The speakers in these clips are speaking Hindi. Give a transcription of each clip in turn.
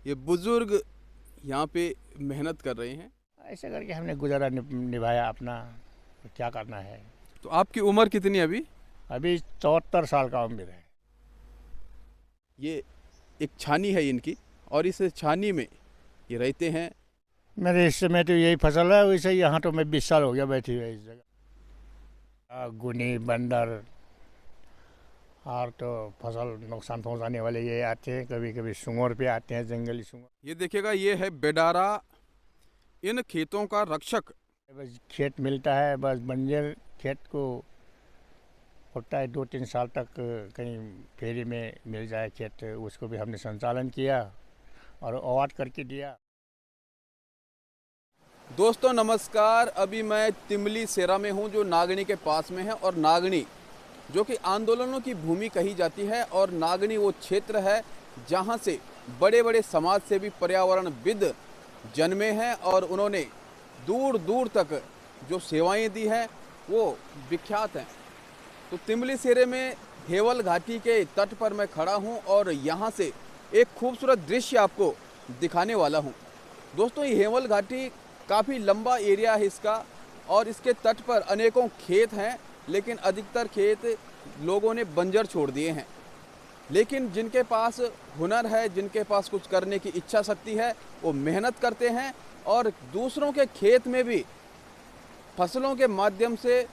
ये बुजुर्ग यहाँ पे मेहनत कर रहे हैं। ऐसे करके हमने गुजारा निभाया अपना। तो क्या करना है। तो आपकी उम्र कितनी है अभी? अभी 74 साल का उम्र है। ये एक छानी है इनकी, और इस छानी में ये रहते हैं। मेरे इस समय तो यही फसल है। वैसे यहाँ तो मैं 20 साल हो गया बैठी हुई इस जगह। गुनी बंदर और तो फसल नुकसान पहुँचाने वाले ये आते हैं। कभी कभी सूंगर पे आते हैं, जंगली सूंगर। ये देखिएगा, ये है बेडारा, इन खेतों का रक्षक। बस खेत मिलता है, बस बंजर खेत को होता है 2-3 साल तक कहीं फेरी में मिल जाए खेत, उसको भी हमने संचालन किया और अवार्ड करके दिया। दोस्तों नमस्कार, अभी मैं तिमली सेरा में हूँ जो नागनी के पास में है। और नागनी जो कि आंदोलनों की भूमि कही जाती है, और नागनी वो क्षेत्र है जहाँ से बड़े बड़े समाज सेवी पर्यावरणविद जन्मे हैं, और उन्होंने दूर दूर तक जो सेवाएं दी हैं वो विख्यात हैं। तो तिमली सेरे में हेवल घाटी के तट पर मैं खड़ा हूँ, और यहाँ से एक खूबसूरत दृश्य आपको दिखाने वाला हूँ। दोस्तों, ये हेवल घाटी काफ़ी लंबा एरिया है इसका, और इसके तट पर अनेकों खेत हैं, लेकिन अधिकतर खेत लोगों ने बंजर छोड़ दिए हैं। लेकिन जिनके पास हुनर है, जिनके पास कुछ करने की इच्छा शक्ति है, वो मेहनत करते हैं और दूसरों के खेत में भी फसलों के माध्यम से,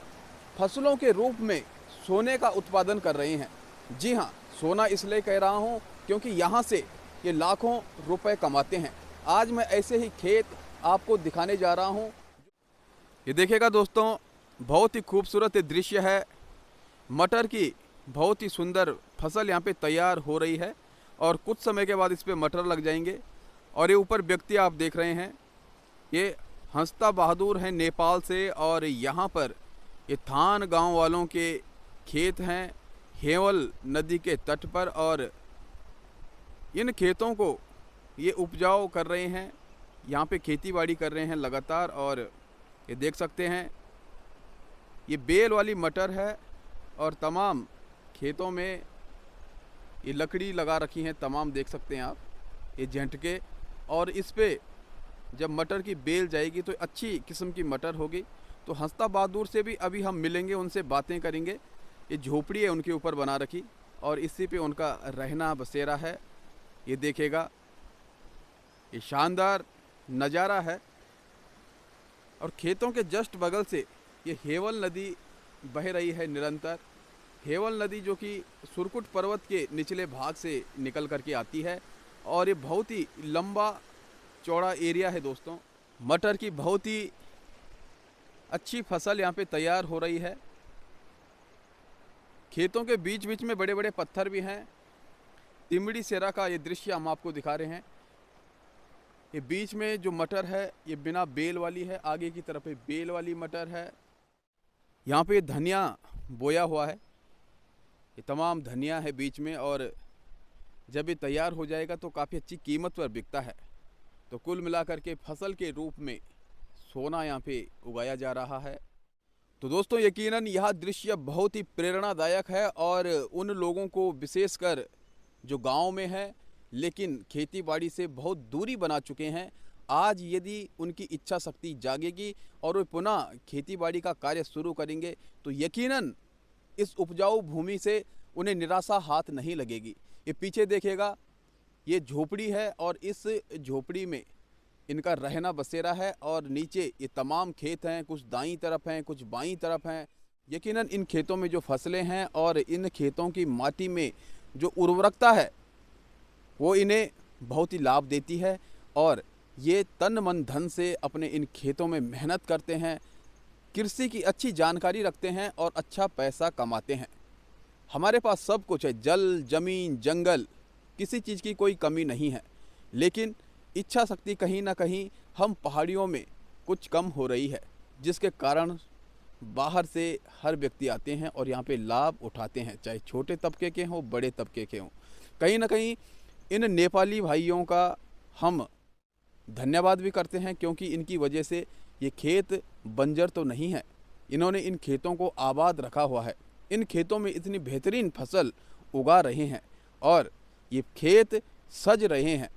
फसलों के रूप में सोने का उत्पादन कर रहे हैं। जी हाँ, सोना इसलिए कह रहा हूँ क्योंकि यहाँ से ये लाखों रुपए कमाते हैं। आज मैं ऐसे ही खेत आपको दिखाने जा रहा हूँ। ये देखिएगा दोस्तों, बहुत ही खूबसूरत दृश्य है। मटर की बहुत ही सुंदर फसल यहाँ पे तैयार हो रही है, और कुछ समय के बाद इस पे मटर लग जाएंगे। और ये ऊपर व्यक्ति आप देख रहे हैं, ये हंसता बहादुर हैं नेपाल से, और यहाँ पर ये थान गांव वालों के खेत हैं हेवल नदी के तट पर, और इन खेतों को ये उपजाऊ कर रहे हैं। यहाँ पे खेती बाड़ी कर रहे हैं लगातार, और ये देख सकते हैं ये बेल वाली मटर है, और तमाम खेतों में ये लकड़ी लगा रखी हैं तमाम, देख सकते हैं आप ये झंटके। और इस पे जब मटर की बेल जाएगी तो अच्छी किस्म की मटर होगी। तो हंसता बहादुर से भी अभी हम मिलेंगे, उनसे बातें करेंगे। ये झोपड़ी है उनके ऊपर बना रखी, और इसी पे उनका रहना बसेरा है। ये देखिएगा, ये शानदार नज़ारा है। और खेतों के जस्ट बगल से ये हेवल नदी बह रही है निरंतर। हेवल नदी जो कि सुरकुट पर्वत के निचले भाग से निकल करके आती है, और ये बहुत ही लंबा चौड़ा एरिया है दोस्तों। मटर की बहुत ही अच्छी फसल यहाँ पे तैयार हो रही है। खेतों के बीच बीच में बड़े बड़े पत्थर भी हैं। तिमड़ी सेरा का ये दृश्य हम आपको दिखा रहे हैं। ये बीच में जो मटर है ये बिना बेल वाली है, आगे की तरफ ये बेल वाली मटर है। यहाँ पे धनिया बोया हुआ है, ये तमाम धनिया है बीच में, और जब ये तैयार हो जाएगा तो काफ़ी अच्छी कीमत पर बिकता है। तो कुल मिलाकर के फसल के रूप में सोना यहाँ पे उगाया जा रहा है। तो दोस्तों, यकीनन यह दृश्य बहुत ही प्रेरणादायक है, और उन लोगों को विशेषकर जो गांव में है लेकिन खेती बाड़ी से बहुत दूरी बना चुके हैं, आज यदि उनकी इच्छा शक्ति जागेगी और वे पुनः खेती बाड़ी का कार्य शुरू करेंगे तो यकीनन इस उपजाऊ भूमि से उन्हें निराशा हाथ नहीं लगेगी। ये पीछे देखिएगा, ये झोपड़ी है, और इस झोपड़ी में इनका रहना बसेरा है, और नीचे ये तमाम खेत हैं, कुछ दाईं तरफ हैं, कुछ बाईं तरफ हैं। यकीनन इन खेतों में जो फसलें हैं और इन खेतों की माटी में जो उर्वरकता है वो इन्हें बहुत ही लाभ देती है, और ये तन मन धन से अपने इन खेतों में मेहनत करते हैं, कृषि की अच्छी जानकारी रखते हैं और अच्छा पैसा कमाते हैं। हमारे पास सब कुछ है, जल, ज़मीन, जंगल, किसी चीज़ की कोई कमी नहीं है, लेकिन इच्छा शक्ति कहीं ना कहीं हम पहाड़ियों में कुछ कम हो रही है, जिसके कारण बाहर से हर व्यक्ति आते हैं और यहाँ पे लाभ उठाते हैं, चाहे छोटे तबके के हों, बड़े तबके के हों। कहीं ना कहीं इन नेपाली भाइयों का हम धन्यवाद भी करते हैं, क्योंकि इनकी वजह से ये खेत बंजर तो नहीं है, इन्होंने इन खेतों को आबाद रखा हुआ है। इन खेतों में इतनी बेहतरीन फसल उगा रहे हैं और ये खेत सज रहे हैं।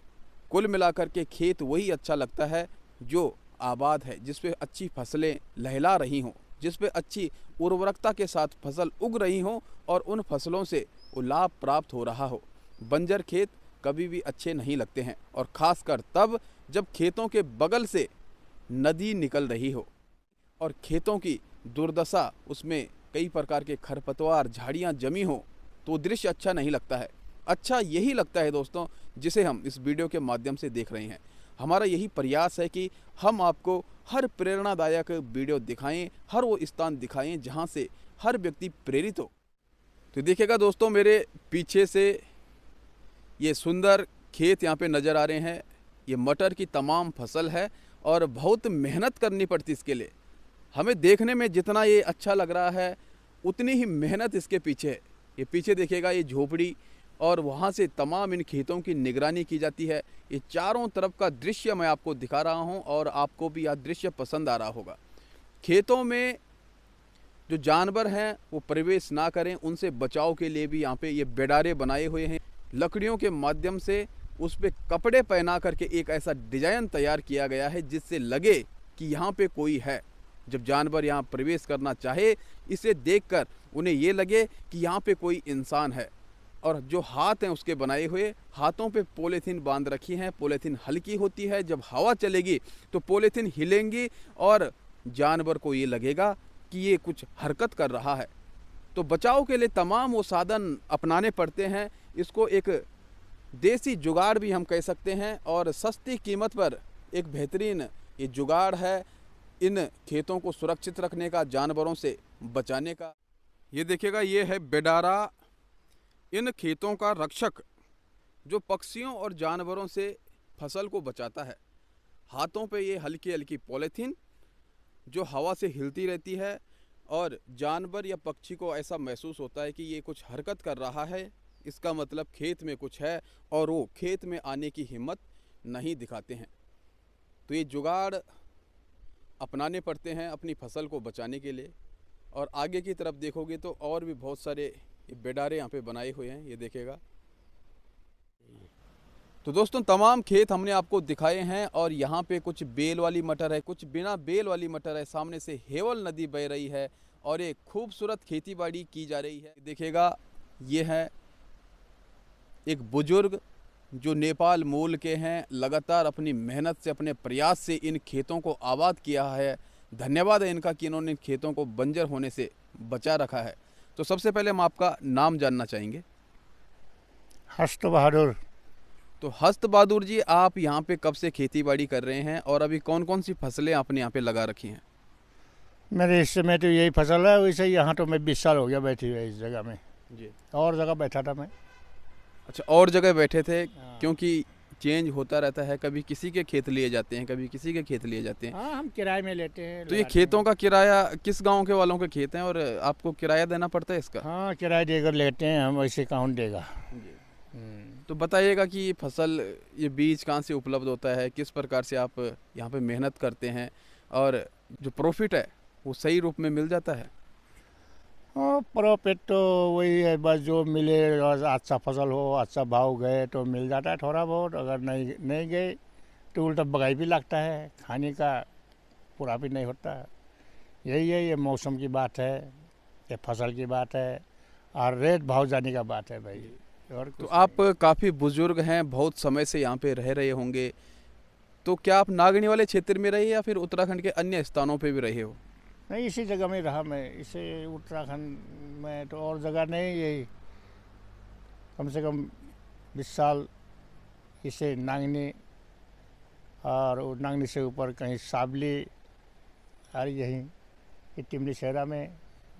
कुल मिलाकर के खेत वही अच्छा लगता है जो आबाद है, जिस पे अच्छी फसलें लहला रही हों, जिस पे अच्छी उर्वरकता के साथ फसल उग रही हों और उन फसलों से वो लाभ प्राप्त हो रहा हो। बंजर खेत कभी भी अच्छे नहीं लगते हैं, और ख़ासकर तब जब खेतों के बगल से नदी निकल रही हो और खेतों की दुर्दशा, उसमें कई प्रकार के खरपतवार, झाड़ियाँ जमी हो, तो दृश्य अच्छा नहीं लगता है। अच्छा यही लगता है दोस्तों जिसे हम इस वीडियो के माध्यम से देख रहे हैं। हमारा यही प्रयास है कि हम आपको हर प्रेरणादायक वीडियो दिखाएं, हर वो स्थान दिखाएं जहां से हर व्यक्ति प्रेरित हो। तो देखिएगा दोस्तों, मेरे पीछे से ये सुंदर खेत यहाँ पे नज़र आ रहे हैं। ये मटर की तमाम फसल है और बहुत मेहनत करनी पड़ती इसके लिए। हमें देखने में जितना ये अच्छा लग रहा है उतनी ही मेहनत इसके पीछे है। ये पीछे देखिएगा, ये झोपड़ी, और वहाँ से तमाम इन खेतों की निगरानी की जाती है। ये चारों तरफ का दृश्य मैं आपको दिखा रहा हूँ और आपको भी यह दृश्य पसंद आ रहा होगा। खेतों में जो जानवर हैं वो प्रवेश ना करें, उनसे बचाव के लिए भी यहाँ पे ये बेडारे बनाए हुए हैं। लकड़ियों के माध्यम से उस पर कपड़े पहना करके एक ऐसा डिजाइन तैयार किया गया है जिससे लगे कि यहाँ पे कोई है। जब जानवर यहाँ प्रवेश करना चाहे, इसे देखकर उन्हें ये लगे कि यहाँ पे कोई इंसान है। और जो हाथ हैं उसके बनाए हुए, हाथों पे पॉलीथीन बांध रखी हैं। पॉलीथीन हल्की होती है, जब हवा चलेगी तो पॉलीथीन हिलेंगी और जानवर को ये लगेगा कि ये कुछ हरकत कर रहा है। तो बचाव के लिए तमाम वो साधन अपनाने पड़ते हैं। इसको एक देसी जुगाड़ भी हम कह सकते हैं, और सस्ती कीमत पर एक बेहतरीन ये जुगाड़ है इन खेतों को सुरक्षित रखने का, जानवरों से बचाने का। ये देखिएगा, ये है बेडारा, इन खेतों का रक्षक जो पक्षियों और जानवरों से फसल को बचाता है। हाथों पे ये हल्की हल्की पॉलीथीन जो हवा से हिलती रहती है, और जानवर या पक्षी को ऐसा महसूस होता है कि ये कुछ हरकत कर रहा है, इसका मतलब खेत में कुछ है, और वो खेत में आने की हिम्मत नहीं दिखाते हैं। तो ये जुगाड़ अपनाने पड़ते हैं अपनी फसल को बचाने के लिए। और आगे की तरफ देखोगे तो और भी बहुत सारे बेडारे यहाँ पे बनाए हुए हैं, ये देखेगा। तो दोस्तों, तमाम खेत हमने आपको दिखाए हैं, और यहाँ पे कुछ बेल वाली मटर है, कुछ बिना बेल वाली मटर है। सामने से हेवल नदी बह रही है और एक खूबसूरत खेतीबाड़ी की जा रही है। देखिएगा, ये है एक बुजुर्ग जो नेपाल मूल के हैं, लगातार अपनी मेहनत से, अपने प्रयास से इन खेतों को आबाद किया है। धन्यवाद है इनका कि इन्होंने इन खेतों को बंजर होने से बचा रखा है। तो सबसे पहले हम आपका नाम जानना चाहेंगे। हस्त बहादुर। तो हस्त बहादुर जी, आप यहाँ पे कब से खेती बाड़ी कर रहे हैं और अभी कौन कौन सी फसलें आपने यहाँ पे लगा रखी हैं? मेरे हिस्से में तो यही फसल है। वैसे यहाँ तो मैं 20 साल हो गया बैठी हुई इस जगह में। जी। और जगह बैठा था मैं। अच्छा, और जगह बैठे थे? क्योंकि चेंज होता रहता है, कभी किसी के खेत लिए जाते हैं, कभी किसी के खेत लिए जाते हैं। हाँ, हम किराए में लेते हैं। तो ये खेतों का किराया किस गांव के वालों के खेत हैं और आपको किराया देना पड़ता है इसका? हाँ, किराया देकर लेते हैं हम। ऐसे कौन देगा? तो बताइएगा कि ये फसल, ये बीज कहाँ से उपलब्ध होता है, किस प्रकार से आप यहाँ पे मेहनत करते हैं, और जो प्रॉफिट है वो सही रूप में मिल जाता है? प्रॉफिट तो वही है, बस जो मिले, अच्छा फसल हो, अच्छा भाव गए तो मिल जाता है थोड़ा बहुत। अगर नहीं गए तो उल्टा बगाई भी लगता है, खाने का पूरा भी नहीं होता है। यही है, ये मौसम की बात है, ये फसल की बात है, और रेट भाव जाने का बात है भाई। और तो आप काफ़ी बुजुर्ग हैं, बहुत समय से यहाँ पे रह रहे होंगे, तो क्या आप नागनी वाले क्षेत्र में रहे या फिर उत्तराखंड के अन्य स्थानों पे भी रहे हो? नहीं, इसी जगह में रहा मैं। इसे उत्तराखंड में तो और जगह नहीं, यही कम से कम 20 साल इसे नागनी, और नागनी से ऊपर कहीं साबली, और यहीं तिमली शहरा में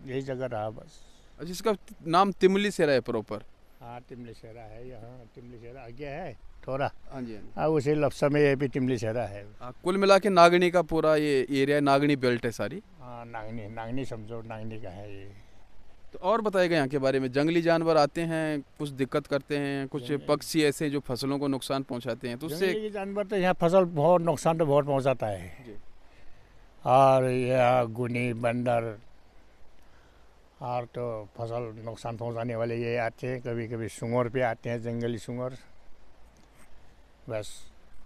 यही जगह रहा बस। जिसका नाम तिमली से रहे प्रॉपर? हाँ, तिमली शहरा है यहाँ। तिमली शहरा आगे है थोड़ा। हाँ जी, हाँ, उसी लफ्सा में ये भी तिमली शहरा है। कुल मिला के नागनी का पूरा ये एरिया नागनी बेल्ट है सारी? हाँ, नागनी समझो, नागनी का है ये। तो और बताइएगा यहाँ के बारे में। जंगली जानवर आते हैं, कुछ दिक्कत करते हैं, कुछ पक्षी ऐसे जो फसलों को नुकसान पहुँचाते हैं, तो उससे? जंगली जानवर तो यहाँ फसल बहुत नुकसान तो बहुत पहुँचाता है जी। और यह गुनी, बंदर, और तो फसल नुकसान पहुंचाने वाले ये आते हैं। कभी कभी सूअर पे आते हैं, जंगली सूअर। बस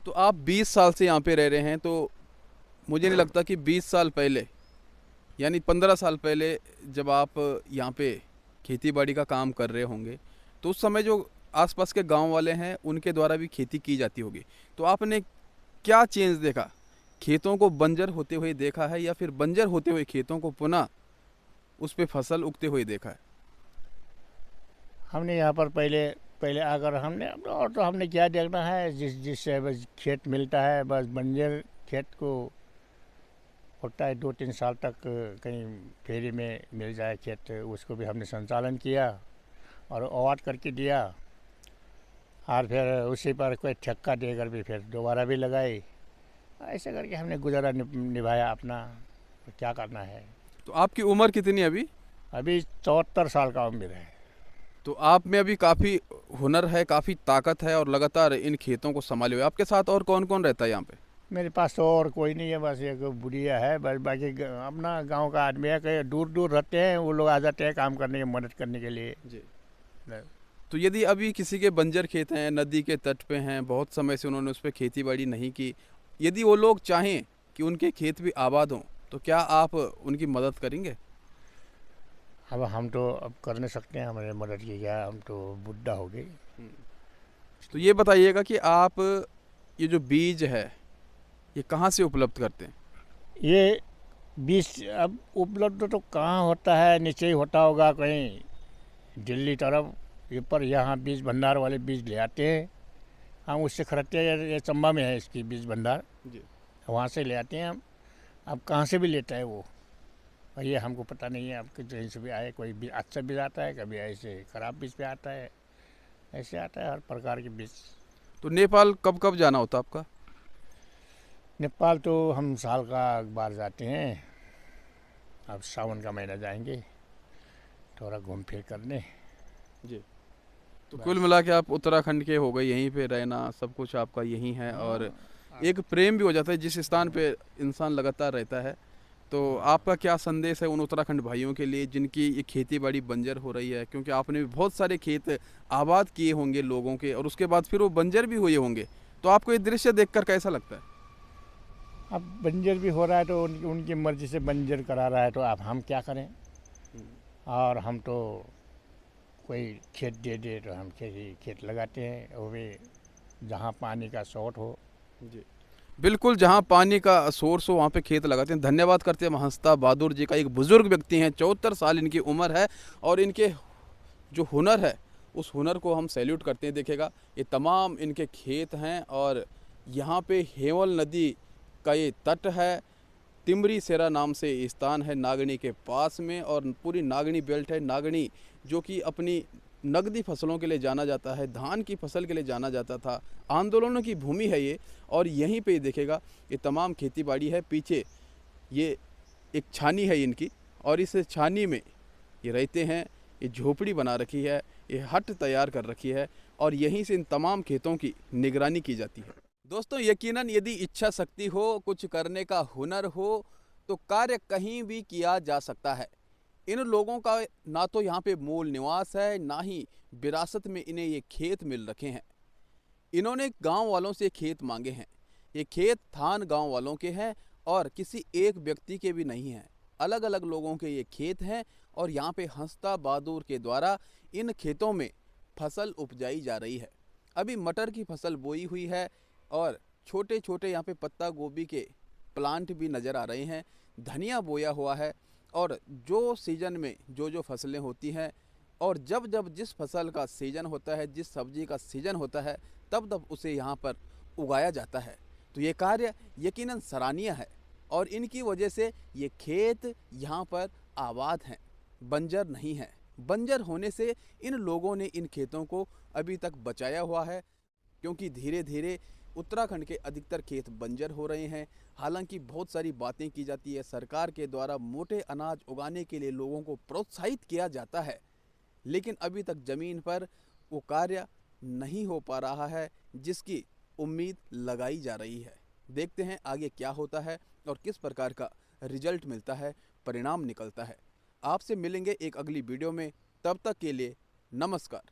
तो आप 20 साल से यहाँ पे रह रहे हैं, तो मुझे नहीं लगता कि 20 साल पहले यानी 15 साल पहले जब आप यहाँ पे खेती बाड़ी का काम कर रहे होंगे, तो उस समय जो आसपास के गांव वाले हैं उनके द्वारा भी खेती की जाती होगी, तो आपने क्या चेंज देखा? खेतों को बंजर होते हुए देखा है या फिर बंजर होते हुए खेतों को पुनः उस पे फसल उगते हुए देखा है? हमने यहाँ पर पहले पहले आकर हमने और तो हमने क्या देखना है, जिससे बस खेत मिलता है, बस बंजर खेत को होता है 2-3 साल तक कहीं फेरी में मिल जाए खेत, उसको भी हमने संचालन किया और अवार्ड करके दिया, और फिर उसी पर कोई ठेका देकर भी फिर दोबारा भी लगाई। ऐसे करके हमने गुजारा निभाया अपना। तो क्या करना है। तो आपकी उम्र कितनी है अभी? अभी 74 साल का उम्र है। तो आप में अभी काफ़ी हुनर है, काफ़ी ताकत है और लगातार इन खेतों को संभाले हुए। आपके साथ और कौन कौन रहता है यहाँ पे? मेरे पास तो और कोई नहीं है, बस एक बुढ़िया है, बस बाकी अपना गांव का आदमी है। कहीं दूर दूर रहते हैं, वो लोग आ जाते हैं काम करने की मदद करने के लिए। जी। तो यदि अभी किसी के बंजर खेत हैं, नदी के तट पे हैं, बहुत समय से उन्होंने उस पर खेती बाड़ी नहीं की, यदि वो लोग चाहें कि उनके खेत भी आबाद हों, तो क्या आप उनकी मदद करेंगे? अब हम तो अब कर नहीं सकते हैं, हमारे मदद की क्या, हम तो बुढ़ा हो गए। तो ये बताइएगा कि आप ये जो बीज है ये कहाँ से उपलब्ध करते हैं? ये बीज अब उपलब्ध तो कहाँ होता है, नीचे ही होता होगा कहीं दिल्ली तरफ। ये पर यहाँ बीज भंडार वाले बीज ले आते हैं, हम उससे खरीदते हैं। ये चंबा में है इसकी बीज भंडार, जी। वहाँ से ले आते हैं हम। अब कहाँ से भी लेता है वो, और ये हमको पता नहीं है। अब कहीं से भी आए, कोई बीज अच्छा बीज आता है, कभी ऐसे खराब बीज पे आता है, ऐसे आता है हर प्रकार के बीज। तो नेपाल कब कब जाना होता है आपका? नेपाल तो हम साल का बार जाते हैं। अब सावन का महीना जाएंगे थोड़ा घूम फिर करने। जी। तो कुल मिला के आप उत्तराखंड के हो गए, यहीं पे रहना सब कुछ आपका यहीं है, और एक प्रेम भी हो जाता है जिस स्थान पे इंसान लगातार रहता है। तो आपका क्या संदेश है उन उत्तराखंड भाइयों के लिए जिनकी ये खेती बाड़ी बंजर हो रही है? क्योंकि आपने भी बहुत सारे खेत आबाद किए होंगे लोगों के, और उसके बाद फिर वो बंजर भी हुए होंगे, तो आपको ये दृश्य देखकर कैसा लगता है? अब बंजर भी हो रहा है तो उनकी मर्जी से बंजर करा रहा है, तो अब हम क्या करें। और हम तो कोई खेत दे दे तो हम खेत लगाते हैं, वो भी जहाँ पानी का शॉर्ट हो। जी बिल्कुल, जहाँ पानी का सोर्स हो वहाँ पे खेत लगाते हैं। धन्यवाद करते हैं महंता बहादुर जी का। एक बुज़ुर्ग व्यक्ति हैं, 74 साल इनकी उम्र है, और इनके जो हुनर है उस हुनर को हम सैल्यूट करते हैं। देखिएगा ये तमाम इनके खेत हैं, और यहाँ पे हेवल नदी का ये तट है। तिमरी सेरा नाम से स्थान है नागनी के पास में, और पूरी नागनी बेल्ट है। नागनी जो कि अपनी नकदी फसलों के लिए जाना जाता है, धान की फसल के लिए जाना जाता था, आंदोलनों की भूमि है ये। और यहीं पे देखेगा ये तमाम खेती बाड़ी है। पीछे ये एक छानी है इनकी, और इस छानी में ये रहते हैं। ये झोपड़ी बना रखी है, ये हट तैयार कर रखी है, और यहीं से इन तमाम खेतों की निगरानी की जाती है। दोस्तों यकीनन यदि इच्छा शक्ति हो, कुछ करने का हुनर हो, तो कार्य कहीं भी किया जा सकता है। इन लोगों का ना तो यहाँ पे मूल निवास है, ना ही विरासत में इन्हें ये खेत मिल रखे हैं। इन्होंने गांव वालों से खेत मांगे हैं। ये खेत थान गांव वालों के हैं और किसी एक व्यक्ति के भी नहीं हैं। अलग अलग लोगों के ये खेत हैं, और यहाँ पे हंसता बहादुर के द्वारा इन खेतों में फसल उपजाई जा रही है। अभी मटर की फसल बोई हुई है, और छोटे छोटे यहाँ पे पत्ता गोभी के प्लांट भी नज़र आ रहे हैं। धनिया बोया हुआ है, और जो सीज़न में जो फसलें होती हैं, और जब जब जिस फसल का सीज़न होता है, जिस सब्जी का सीज़न होता है, तब तब उसे यहाँ पर उगाया जाता है। तो ये कार्य यकीनन सराहनीय है, और इनकी वजह से ये खेत यहाँ पर आबाद हैं, बंजर नहीं हैं। बंजर होने से इन लोगों ने इन खेतों को अभी तक बचाया हुआ है, क्योंकि धीरे धीरे उत्तराखंड के अधिकतर खेत बंजर हो रहे हैं। हालांकि बहुत सारी बातें की जाती है, सरकार के द्वारा मोटे अनाज उगाने के लिए लोगों को प्रोत्साहित किया जाता है, लेकिन अभी तक ज़मीन पर वो कार्य नहीं हो पा रहा है जिसकी उम्मीद लगाई जा रही है। देखते हैं आगे क्या होता है और किस प्रकार का रिजल्ट मिलता है, परिणाम निकलता है। आपसे मिलेंगे एक अगली वीडियो में, तब तक के लिए नमस्कार।